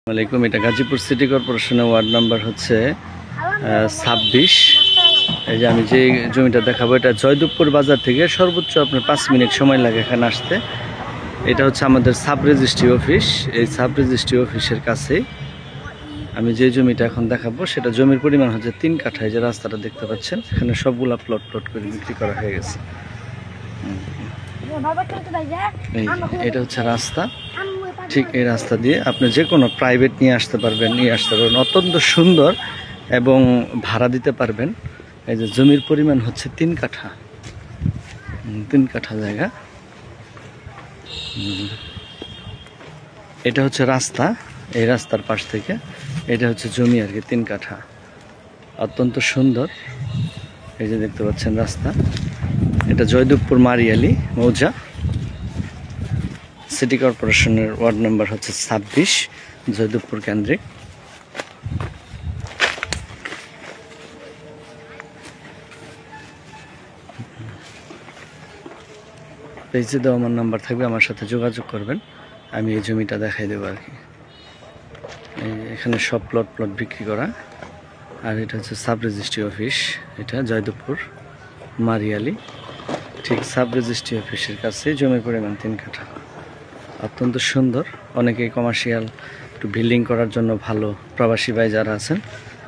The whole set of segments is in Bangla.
আসসালামাইকুম। এটা গাজীপুর সিটি কর্পোরেশনের ওয়ার্ড নাম্বার হচ্ছে 26। এই যে আমি যে জমিটা দেখাবো এটা জয়দেবপুর বাজার থেকে সর্বোচ্চ আপনার 5 মিনিট সময় লাগে এখানে আসতে। এটা হচ্ছে আমাদের সাব রেজিস্ট্রি অফিস। এই সাব রেজিস্ট্রি অফিসের কাছেই আমি যে জমিটা এখন দেখাবো সেটা জমির পরিমাণ হচ্ছে 3 কাঠা। যে রাস্তাটা দেখতে পাচ্ছেন এখানে সবগুলা প্লট করে বিক্রি করা হয়ে গেছে। এটা হচ্ছে রাস্তা। ঠিক এই রাস্তা দিয়ে আপনি যে কোনো প্রাইভেট নিয়ে আসতে পারবেন অত্যন্ত সুন্দর এবং ভাড়া দিতে পারবেন। এই যে জমির পরিমাণ হচ্ছে 3 কাঠা, 3 কাঠা জায়গা। এটা হচ্ছে রাস্তা, এই রাস্তার পাশ থেকে এটা হচ্ছে জমি আর কি 3 কাঠা, অত্যন্ত সুন্দর। এই যে দেখতে পাচ্ছেন রাস্তা। এটা জয়দেবপুর মারিয়ালি মৌজা, সিটি কর্পোরেশনের ওয়ার্ড নাম্বার হচ্ছে 26, জয়দেবপুর কেন্দ্রিক। পেজে দেওয়া আমার নাম্বার থাকবে, আমার সাথে যোগাযোগ করবেন, আমি এই জমিটা দেখাই দেবো আর কি। এখানে সব প্লট বিক্রি করা। আর এটা হচ্ছে সাব রেজিস্ট্রি অফিস, এটা জয়দেবপুর মারিয়ালি। ঠিক সাব রেজিস্ট্রি অফিসের কাছে জমির পরিমাণ 3 কাঠা, অত্যন্ত সুন্দর। অনেকেই কমার্শিয়াল একটু বিল্ডিং করার জন্য ভালো প্রবাসী ভাই যারা আছেন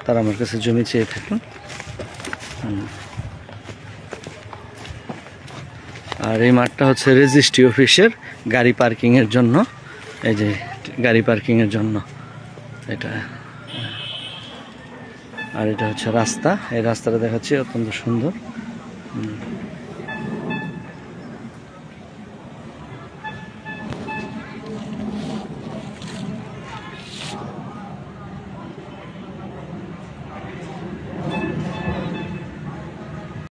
তারা আমার কাছে জমি চেয়ে থাকুন। আর এই মাঠটা হচ্ছে রেজিস্ট্রি অফিসের গাড়ি পার্কিংয়ের জন্য। এই যে গাড়ি পার্কিংয়ের জন্য এটা। আর এটা হচ্ছে রাস্তা, এই রাস্তাটা দেখাচ্ছি, অত্যন্ত সুন্দর।